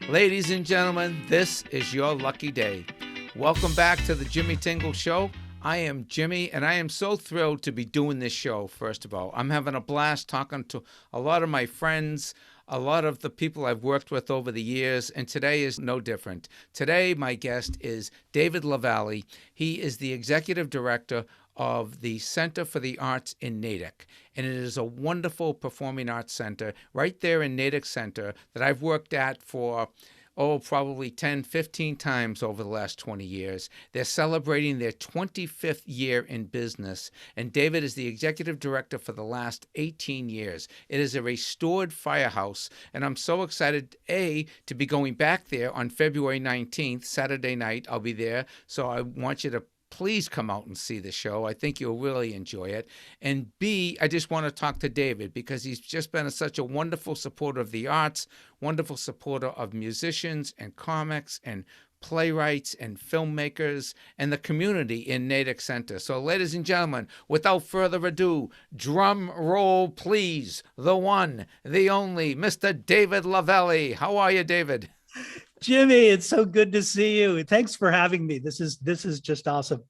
Ladies and gentlemen, this is your lucky day. Welcome back to the Jimmy Tingle Show. I am Jimmy, and I am so thrilled to be doing this show, first of all. I'm having a blast talking to a lot of my friends, a lot of the people I've worked with over the years, and today is no different. Today, my guest is David Lavalley. He is the executive director of the Center for the Arts in Natick. And it is a wonderful performing arts center right there in Natick Center that I've worked at for, probably 10, 15 times over the last 20 years. They're celebrating their 25th year in business, and David is the executive director for the last 18 years. It is a restored firehouse, and I'm so excited, to be going back there on February 19th, Saturday night. I'll be there, so I want you to please come out and see the show. I think you'll really enjoy it. And B, I just want to talk to David because he's just been such a wonderful supporter of the arts, wonderful supporter of musicians and comics and playwrights and filmmakers and the community in Natick Center. So, ladies and gentlemen, without further ado, drum roll, please, the one, the only, Mr. David Lavalley. How are you, David? Jimmy, it's so good to see you. Thanks for having me. This is just awesome.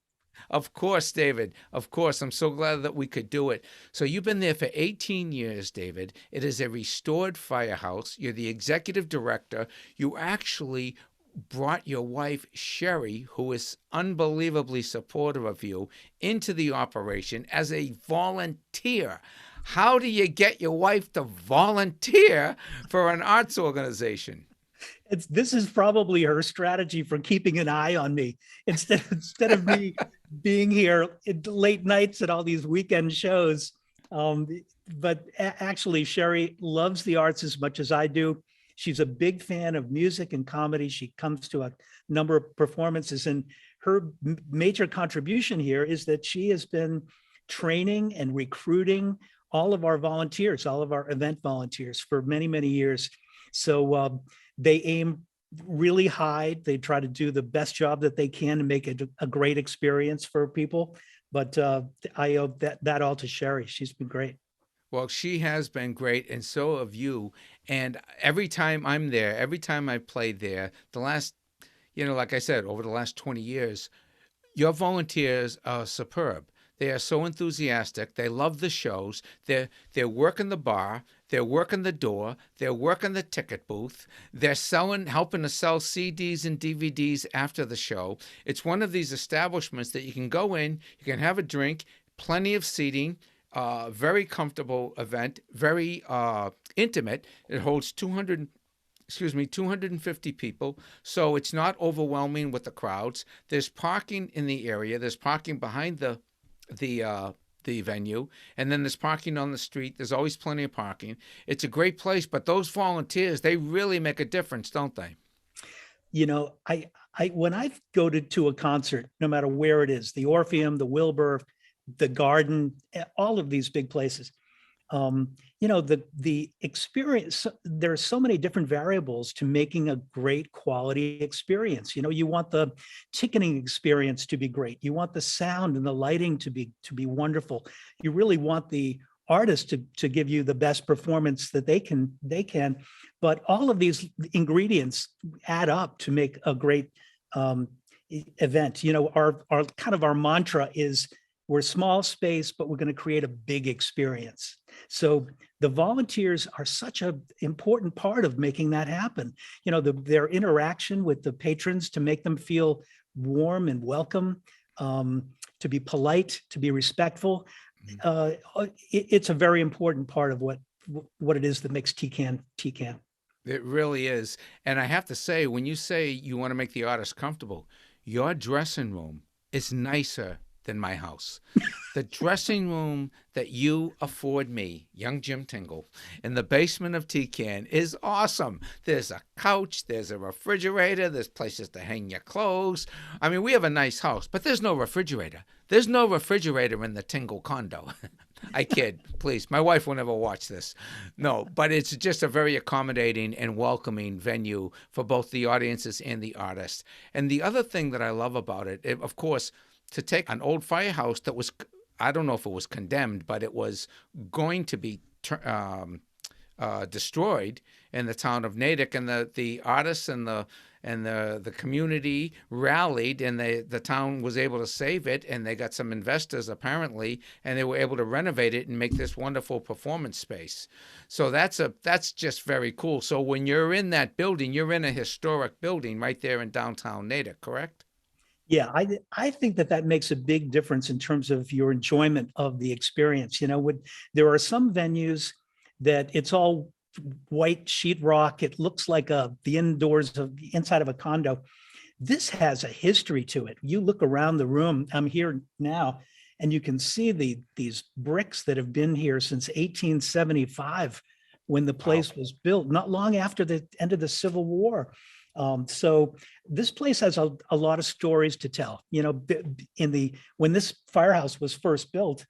Of course, David. Of course. I'm so glad that we could do it. So you've been there for 18 years, David. It is a restored firehouse. You're the executive director. You actually brought your wife, Sherry, who is unbelievably supportive of you, into the operation as a volunteer. How do you get your wife to volunteer for an arts organization? This is probably her strategy for keeping an eye on me instead of me being here at late nights at all these weekend shows. But actually, Sherry loves the arts as much as I do. She's a big fan of music and comedy. She comes to a number of performances, and her major contribution here is that she has been training and recruiting all of our volunteers, all of our event volunteers for many, many years. So they aim really high. They try to do the best job that they can to make it a great experience for people. But I owe that all to Sherry. She's been great. Well, she has been great, and so have you. And every time I'm there, every time I played there, the last, like I said, over the last 20 years, your volunteers are superb. They are so enthusiastic. They love the shows. They're working the bar. They're working the door. They're working the ticket booth. They're helping to sell CDs and DVDs after the show. It's one of these establishments that you can go in, you can have a drink, plenty of seating, very comfortable event, very intimate. It holds 250 people, so it's not overwhelming with the crowds. There's parking in the area. There's parking behind the venue, and then there's parking on the street. There's always plenty of parking. It's a great place, but those volunteers, they really make a difference, don't they? I when I go to a concert, no matter where it is, the Orpheum, the Wilbur, the Garden, all of these big places, the experience, there's so many different variables to making a great quality experience. You want the ticketing experience to be great. You want the sound and the lighting to be wonderful. You really want the artist to give you the best performance that they can. But all of these ingredients add up to make a great event. Our kind of our mantra is, we're small space, but we're going to create a big experience. So the volunteers are such an important part of making that happen. Their interaction with the patrons to make them feel warm and welcome, to be polite, to be respectful. It's a very important part of what it is that makes TCAN. It really is. And I have to say, when you say you want to make the artist comfortable, your dressing room is nicer than my house. The dressing room that you afford me, young Jim Tingle, in the basement of TCAN is awesome. There's a couch, there's a refrigerator, there's places to hang your clothes. I mean, we have a nice house, but there's no refrigerator. There's no refrigerator in the Tingle condo. I kid, please. My wife will never watch this. No, but it's just a very accommodating and welcoming venue for both the audiences and the artists. And the other thing that I love about it, of course, to take an old firehouse that was, I don't know if it was condemned, but it was going to be destroyed in the town of Natick, and the artists and the community rallied, and the town was able to save it, and they got some investors apparently, and they were able to renovate it and make this wonderful performance space. So that's just very cool. So when you're in that building, you're in a historic building right there in downtown Natick, correct? Yeah, I think that makes a big difference in terms of your enjoyment of the experience. There are some venues that it's all white sheetrock. It looks like the indoors of the inside of a condo. This has a history to it. You look around the room. I'm here now, and you can see these bricks that have been here since 1875, when the place was built, not long after the end of the Civil War. So this place has a lot of stories to tell. When this firehouse was first built,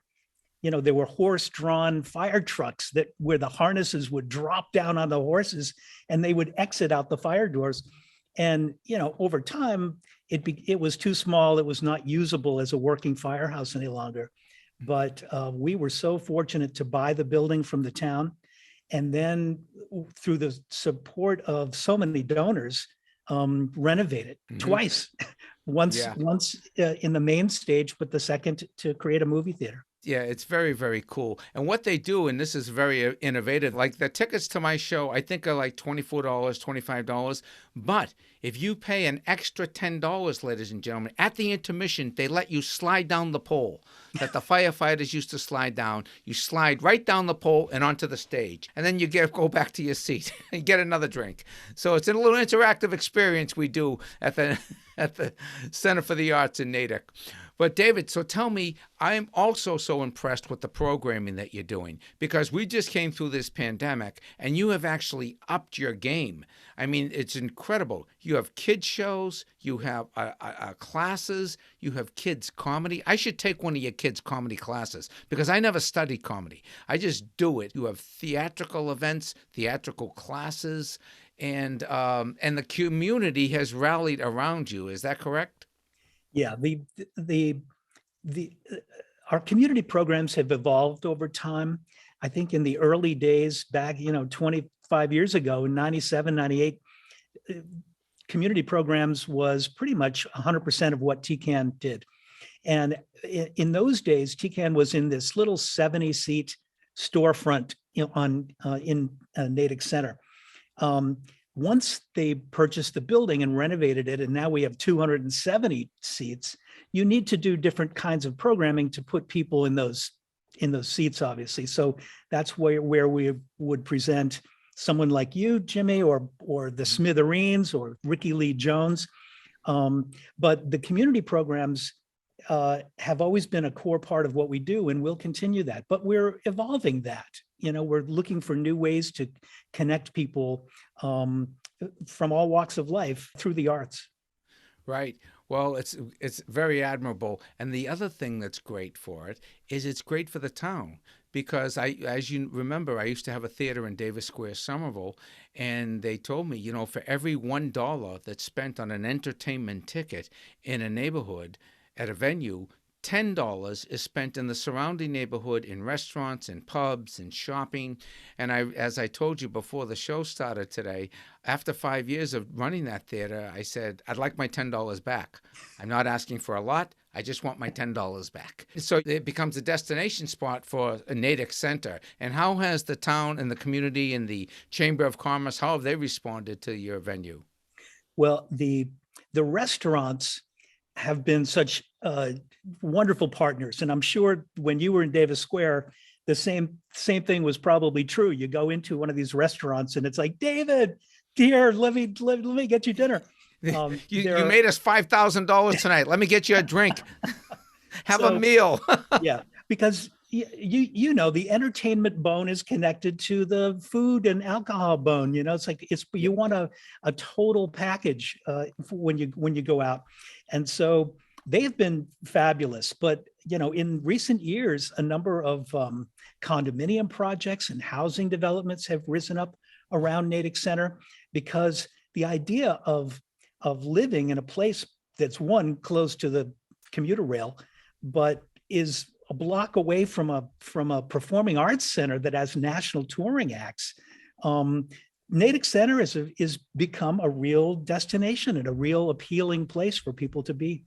there were horse-drawn fire trucks where the harnesses would drop down on the horses and they would exit out the fire doors. And, over time, it was too small. It was not usable as a working firehouse any longer. But we were so fortunate to buy the building from the town. And then through the support of so many donors, renovate it twice. Once in the main stage, but the second to create a movie theater. Yeah, it's very, very cool. And what they do, and this is very innovative, like the tickets to my show, I think are like $24, $25. But if you pay an extra $10, ladies and gentlemen, at the intermission, they let you slide down the pole that the firefighters used to slide down. You slide right down the pole and onto the stage. And then you go back to your seat and get another drink. So it's a little interactive experience we do at the Center for the Arts in Natick. But David, so tell me, I'm also so impressed with the programming that you're doing, because we just came through this pandemic and you have actually upped your game. I mean, it's incredible. You have kids shows, you have classes, you have kids comedy. I should take one of your kids comedy classes, because I never studied comedy. I just do it. You have theatrical events, theatrical classes, and the community has rallied around you. Is that correct? Yeah, our community programs have evolved over time. I think in the early days, back 25 years ago, in 97, 98, community programs was pretty much 100% of what TCAN did. And in those days, TCAN was in this little 70-seat storefront in Natick Center. Once they purchased the building and renovated it, and now we have 270 seats, you need to do different kinds of programming to put people in those seats, obviously. So that's where we would present someone like you, Jimmy, or the Smithereens or Rickie Lee Jones. But the community programs have always been a core part of what we do, and we'll continue that. But we're evolving that. We're looking for new ways to connect people from all walks of life through the arts. Right. Well, it's very admirable. And the other thing that's great for it is it's great for the town, because as you remember, I used to have a theater in Davis Square, Somerville, and they told me, for every $1 that's spent on an entertainment ticket in a neighborhood at a venue, $10 is spent in the surrounding neighborhood in restaurants and pubs and shopping. And as I told you before the show started today, after 5 years of running that theater, I said, I'd like my $10 back. I'm not asking for a lot. I just want my $10 back. So it becomes a destination spot for a Natick Center. And how has the town and the community and the Chamber of Commerce, how have they responded to your venue? Well, the restaurants have been such wonderful partners. And I'm sure when you were in Davis Square, the same thing was probably true. You go into one of these restaurants and it's like, David, dear, let me get you dinner. You made us $5,000 tonight. Let me get you a drink. Have a meal. Yeah, because the entertainment bone is connected to the food and alcohol bone. It's like you want a total package when you go out, and so they've been fabulous. But in recent years, a number of condominium projects and housing developments have risen up around Natick Center, because the idea of living in a place that's close to the commuter rail, but is a block away from a performing arts center that has national touring acts, Natick Center is become a real destination and a real appealing place for people to be.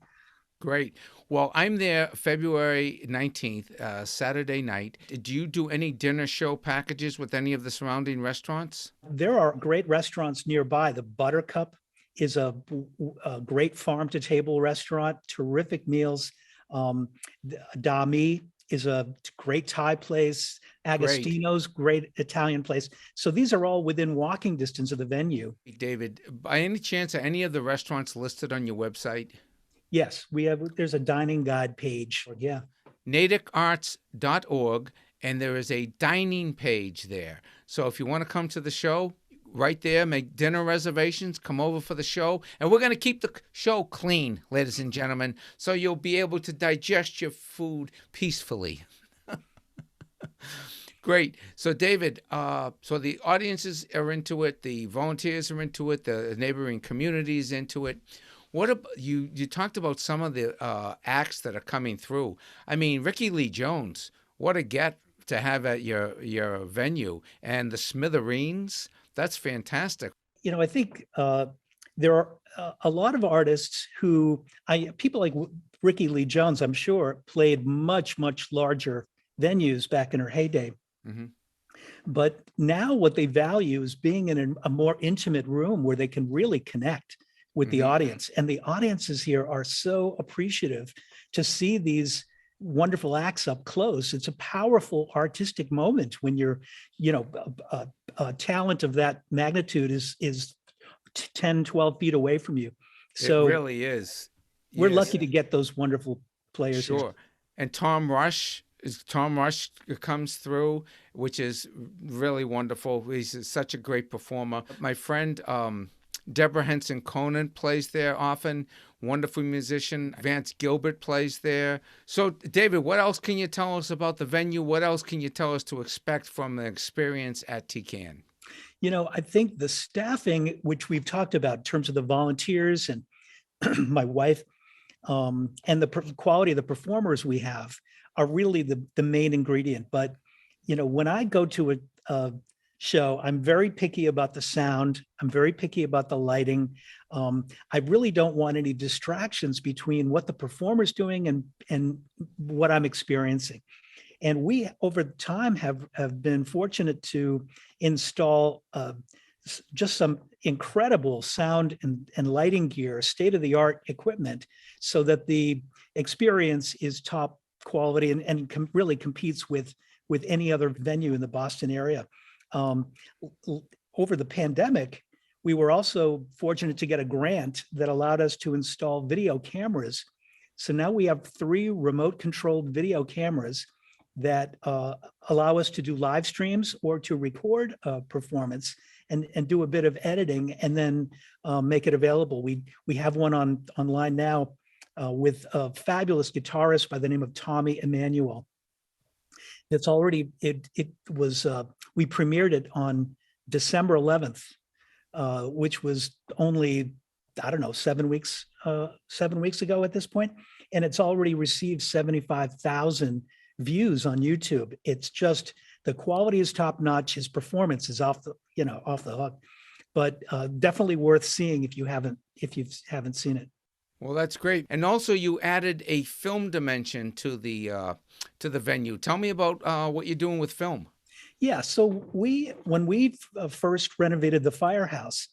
Great. Well, I'm there February 19th, Saturday night. Do you do any dinner show packages with any of the surrounding restaurants? There are great restaurants nearby. The Buttercup is a great farm to table restaurant, terrific meals. Dami is a great Thai place. Agostino's great Italian place. So these are all within walking distance of the venue. David, by any chance, are any of the restaurants listed on your website? Yes, there's a dining guide page. Yeah. natickarts.org, and there is a dining page there. So if you want to come to the show, right there, make dinner reservations, come over for the show. And we're going to keep the show clean, ladies and gentlemen, so you'll be able to digest your food peacefully. Great. So, David, so the audiences are into it, the volunteers are into it, the neighboring community is into it. What about you talked about some of the acts that are coming through. I mean, Rickie Lee Jones, what a get to have at your venue, and the Smithereens. That's fantastic. I think there are a lot of artists people like Rickie Lee Jones, I'm sure, played much, much larger venues back in her heyday. Mm-hmm. But now what they value is being in a more intimate room where they can really connect with the audience. And the audiences here are so appreciative to see these wonderful acts up close. It's a powerful artistic moment when you're, a talent of that magnitude is 10, 12 feet away from you. So it really is. We're lucky to get those wonderful players. Sure. Here. And Tom Rush comes through, which is really wonderful. He's such a great performer. My friend, Deborah Henson-Conant plays there often. Wonderful musician. Vance Gilbert plays there. So, David, what else can you tell us about the venue? What else can you tell us to expect from the experience at TCAN? I think the staffing, which we've talked about in terms of the volunteers and my wife, and the quality of the performers we have are really the main ingredient. But, when I go to a show, I'm very picky about the sound. I'm very picky about the lighting. I really don't want any distractions between what the performer's doing and what I'm experiencing. And we, over time, have been fortunate to install just some incredible sound and lighting gear, state-of-the-art equipment, so that the experience is top quality and really competes with any other venue in the Boston area. Over the pandemic, we were also fortunate to get a grant that allowed us to install video cameras. So now we have 3 remote-controlled video cameras that allow us to do live streams or to record a performance and do a bit of editing and then make it available. We have one online now with a fabulous guitarist by the name of Tommy Emmanuel. It's already, we premiered it on December 11th, which was only, 7 weeks ago at this point. And it's already received 75,000 views on YouTube. It's just, the quality is top notch. His performance is off the hook, but definitely worth seeing if you haven't seen it. Well, that's great. And also you added a film dimension to the venue. Tell me about what you're doing with film. Yeah, so when we first renovated the firehouse,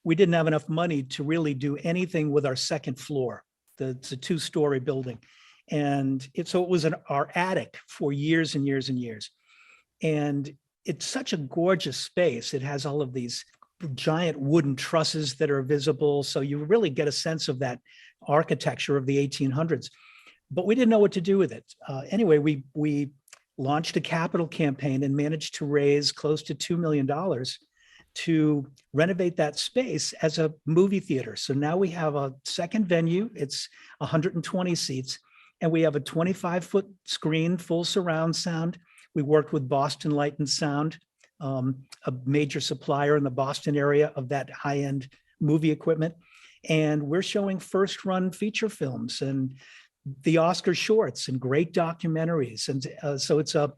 we didn't have enough money to really do anything with our second floor. It's a 2-story building. And it was our attic for years and years and years. And it's such a gorgeous space. It has all of these giant wooden trusses that are visible. So you really get a sense of that architecture of the 1800s. But we didn't know what to do with it. Anyway, we launched a capital campaign and managed to raise close to $2 million to renovate that space as a movie theater. So now we have a second venue. It's 120 seats, and we have a 25-foot screen, full surround sound. We worked with Boston Light and Sound, a major supplier in the Boston area of that high-end movie equipment. And we're showing first-run feature films and the Oscar shorts and great documentaries. And so it's a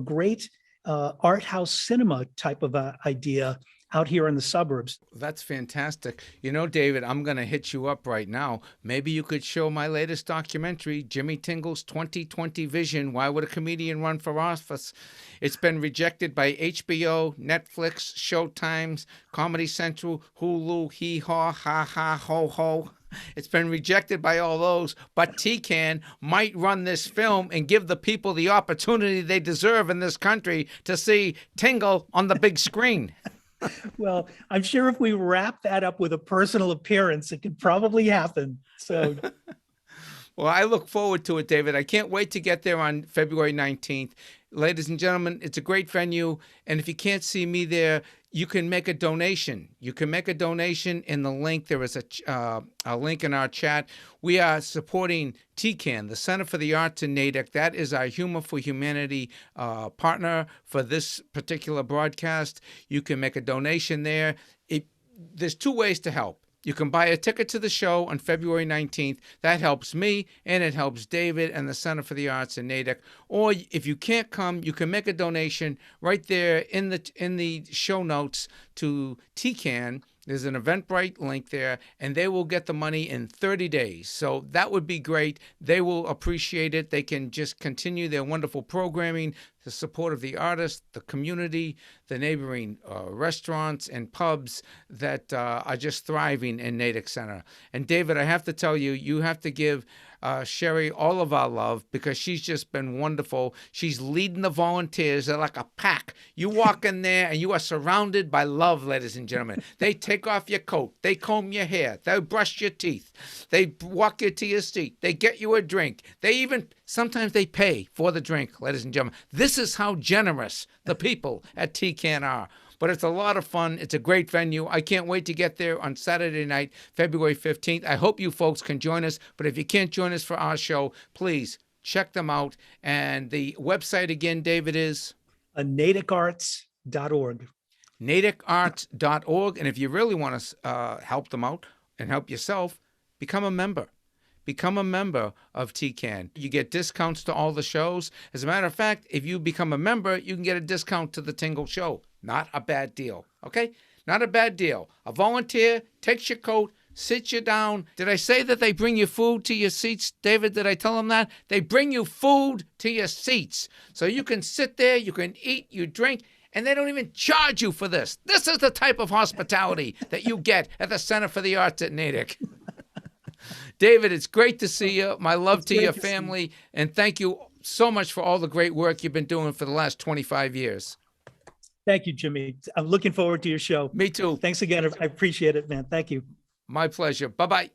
great art house cinema type of idea out here in the suburbs. That's fantastic. You know, David, I'm going to hit you up right now. Maybe you could show my latest documentary, Jimmy Tingle's 2020 Vision, Why Would a Comedian Run for Office? It's been rejected by HBO, Netflix, Showtimes, Comedy Central, Hulu, hee haw, ha ha, ho ho. It's been rejected by all those, but TCAN might run this film and give the people the opportunity they deserve in this country to see Tingle on the big screen. Well, I'm sure if we wrap that up with a personal appearance, it could probably happen. So, well, I look forward to it, David. I can't wait to get there on February 19th. Ladies and gentlemen, it's a great venue. And if you can't see me there, you can make a donation. You can make a donation in the link. There is a link in our chat. We are supporting TCAN, the Center for the Arts in Natick. That is our Humor for Humanity partner for this particular broadcast. You can make a donation there. There's two ways to help. You can buy a ticket to the show on February 19th. That helps me, and it helps David and the Center for the Arts in Natick. Or if you can't come, you can make a donation right there in the show notes to TCAN. There's an Eventbrite link there, and they will get the money in 30 days. So that would be great. They will appreciate it. They can just continue their wonderful programming, the support of the artists, the community, the neighboring restaurants and pubs that are just thriving in Natick Center. And David, I have to tell you, you have to give Sherry all of our love because she's just been wonderful. She's leading the volunteers. They're like a pack. You walk in there and you are surrounded by love, ladies and gentlemen. They take off your coat. They comb your hair. They brush your teeth. They walk you to your seat. They get you a drink. Sometimes they pay for the drink, ladies and gentlemen. This is how generous the people at TCAN are. But it's a lot of fun. It's a great venue. I can't wait to get there on Saturday night, February 15th. I hope you folks can join us. But if you can't join us for our show, please check them out. And the website again, David, is? natickarts.org. natickarts.org. And if you really want to help them out and help yourself, become a member. Become a member of TCAN. You get discounts to all the shows. As a matter of fact, if you become a member, you can get a discount to the Tingle Show. Not a bad deal, okay? Not a bad deal. A volunteer takes your coat, sits you down. Did I say that they bring you food to your seats, David? Did I tell them that? They bring you food to your seats. So you can sit there, you can eat, you drink, and they don't even charge you for this. This is the type of hospitality that you get at the Center for the Arts at Natick. David, it's great to see you. My love to your family. And thank you so much for all the great work you've been doing for the last 25 years. Thank you, Jimmy. I'm looking forward to your show. Me too. Thanks again. I appreciate it, man. Thank you. My pleasure. Bye-bye.